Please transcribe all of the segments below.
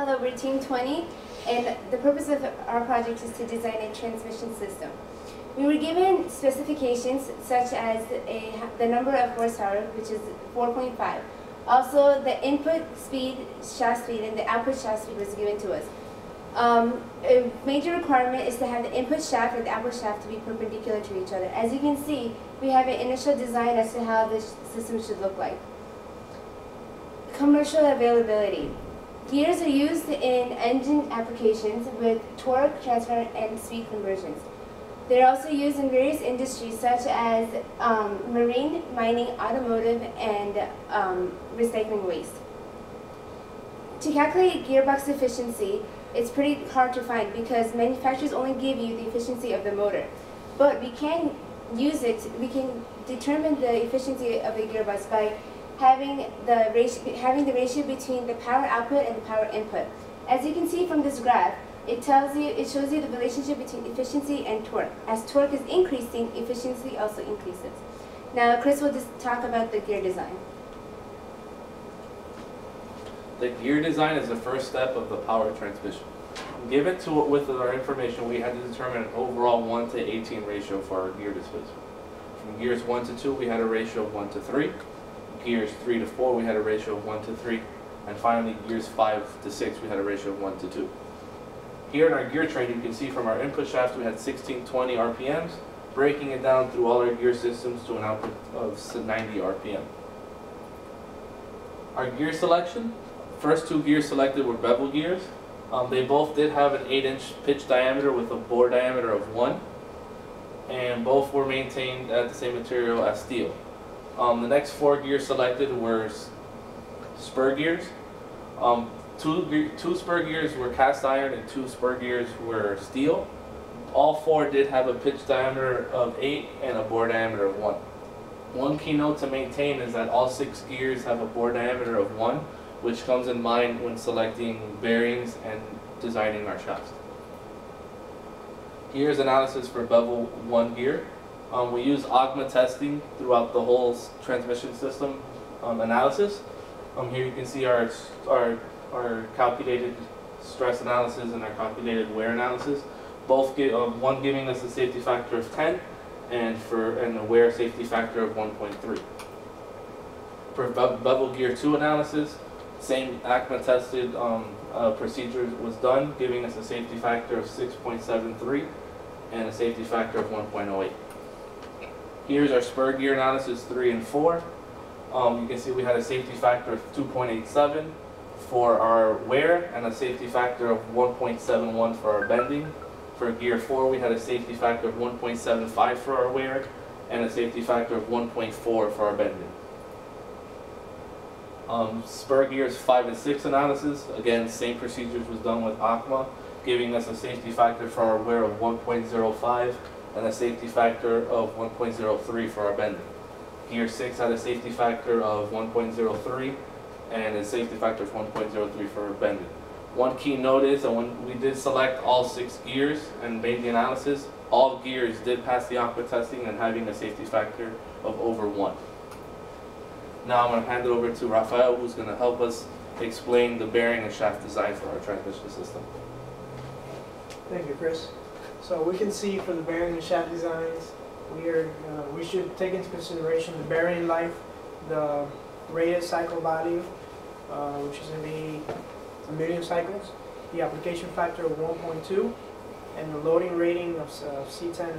Hello, we're Team 20, and the purpose of our project is to design a transmission system. We were given specifications such as the number of horsepower, which is 4.5. Also, the input speed, shaft speed, and the output shaft speed was given to us. A major requirement is to have the input shaft and the output shaft to be perpendicular to each other. As you can see, we have an initial design as to how this system should look like. Commercial availability. Gears are used in engine applications with torque transfer and speed conversions. They're also used in various industries such as marine, mining, automotive, and recycling waste. To calculate gearbox efficiency, it's pretty hard to find because manufacturers only give you the efficiency of the motor. But we can use it, we can determine the efficiency of the gearbox by having the ratio between the power output and the power input. As you can see from this graph, it shows you the relationship between efficiency and torque. As torque is increasing, efficiency also increases. Now Chris will just talk about the gear design. The gear design is the first step of the power transmission. Given with our information, we had to determine an overall 1 to 18 ratio for our gear displacement. From gears 1 to 2, we had a ratio of 1 to 3. Gears 3 to 4, we had a ratio of 1 to 3. And finally, gears 5 to 6, we had a ratio of 1 to 2. Here in our gear train, you can see from our input shaft, we had 1620 RPMs, breaking it down through all our gear systems to an output of 90 RPM. Our gear selection, first two gears selected were bevel gears. They both did have an 8-inch pitch diameter with a bore diameter of 1, and both were maintained at the same material as steel. The next 4 gears selected were spur gears. Two spur gears were cast iron and 2 spur gears were steel. All 4 did have a pitch diameter of 8 and a bore diameter of 1. One key note to maintain is that all 6 gears have a bore diameter of 1, which comes in mind when selecting bearings and designing our shafts. Here's analysis for bevel 1 gear. We use AGMA testing throughout the whole transmission system analysis. Here you can see our calculated stress analysis and our calculated wear analysis. Both one giving us a safety factor of 10 and a wear safety factor of 1.3. For bevel gear 2 analysis, same ACMA tested procedure was done, giving us a safety factor of 6.73 and a safety factor of 1.08. Here's our spur gear analysis 3 and 4. You can see we had a safety factor of 2.87 for our wear and a safety factor of 1.71 for our bending. For gear 4, we had a safety factor of 1.75 for our wear and a safety factor of 1.4 for our bending. Spur gears 5 and 6 analysis, again, same procedures was done with ACMA, giving us a safety factor for our wear of 1.05 and a safety factor of 1.03 for our bending. Gear 6 had a safety factor of 1.03 and a safety factor of 1.03 for our bending. One key note is that when we did select all 6 gears and made the analysis, all gears did pass the ACMA testing and having a safety factor of over 1. Now I'm going to hand it over to Rafael, who's going to help us explain the bearing and shaft design for our transmission system. Thank you, Chris. So we can see for the bearing and shaft designs, we should take into consideration the bearing life, the rated cycle value, which is going to be a million cycles, the application factor of 1.2, and the loading rating of C10,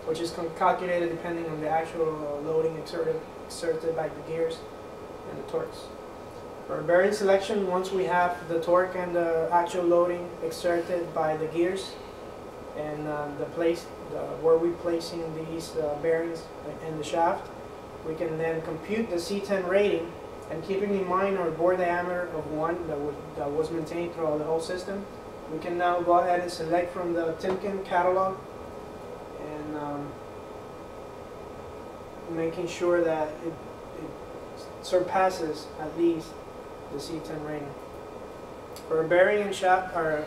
which is calculated depending on the actual loading exerted by the gears and the torques. For bearing selection, once we have the torque and the actual loading exerted by the gears and where we're placing these bearings in the shaft, we can then compute the C10 rating, and keeping in mind our bore diameter of 1 that was maintained throughout the whole system, we can now go ahead and select from the Timken catalog and making sure that it surpasses at least the C10 rating. For bearing and shaft, our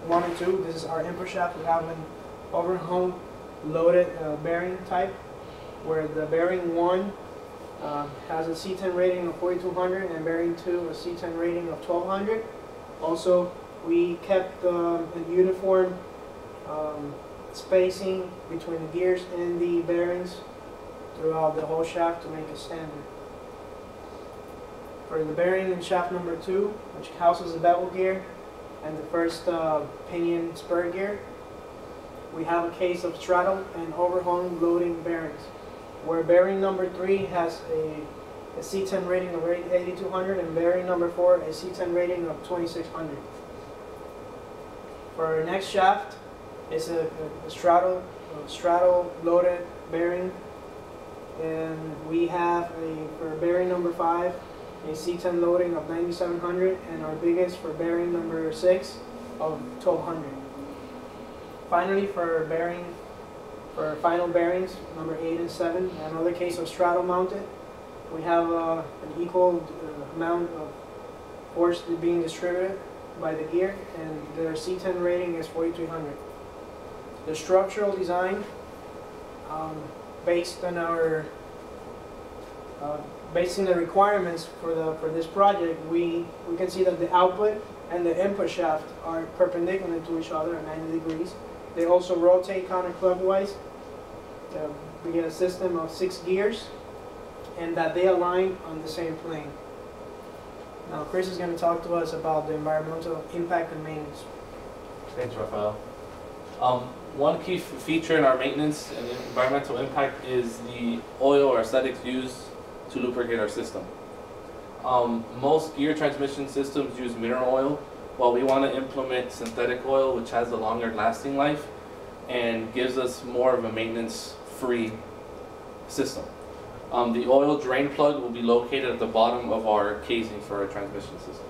1 and 2, this is our input shaft. We have an overhung loaded bearing type, where the bearing 1 has a C10 rating of 4200 and bearing 2 a C10 rating of 1200. Also, we kept a uniform spacing between the gears and the bearings throughout the whole shaft to make it standard. For the bearing in shaft number 2, which houses the bevel gear and the first pinion spur gear, we have a case of straddle and overhung loading bearings, where bearing number 3 has a C10 rating of 8200 and bearing number 4 a C10 rating of 2600. For our next shaft, it's a straddle loaded bearing, and we have for bearing number 5 a C10 loading of 9700 and our biggest for bearing number 6 of 1200. Finally, for final bearings number 8 and 7, another case of straddle mounted, we have an equal amount of force being distributed by the gear, and their C10 rating is 4300. The structural design, based on the requirements for this project, we can see that the output and the input shaft are perpendicular to each other at 90 degrees. They also rotate counterclockwise. We get a system of 6 gears, and that they align on the same plane. Now Chris is going to talk to us about the environmental impact and maintenance. Thanks, Rafael. One key feature in our maintenance and environmental impact is the oil or aesthetics used to lubricate our system. Most gear transmission systems use mineral oil, while we want to implement synthetic oil, which has a longer lasting life and gives us more of a maintenance-free system. The oil drain plug will be located at the bottom of our casing for our transmission system.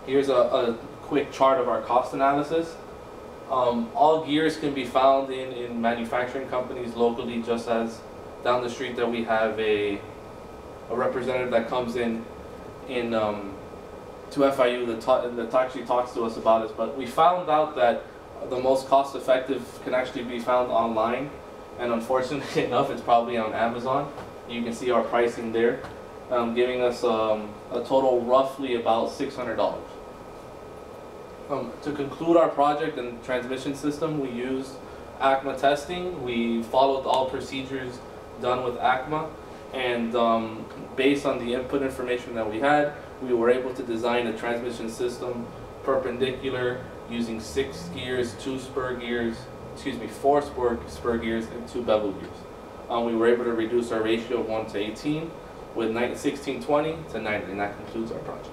Here's a quick chart of our cost analysis. All gears can be found in manufacturing companies locally, just as down the street that we have a representative that comes in to FIU that actually talks to us about it. But we found out that the most cost-effective can actually be found online, and unfortunately enough, it's probably on Amazon. You can see our pricing there, giving us a total roughly about $600. To conclude our project and transmission system, we used ACMA testing. We followed all procedures done with ACMA, and based on the input information that we had, we were able to design a transmission system perpendicular using 6 gears, 4 spur gears, and 2 bevel gears. We were able to reduce our ratio of 1 to 18 with 1620 to 90, and that concludes our project.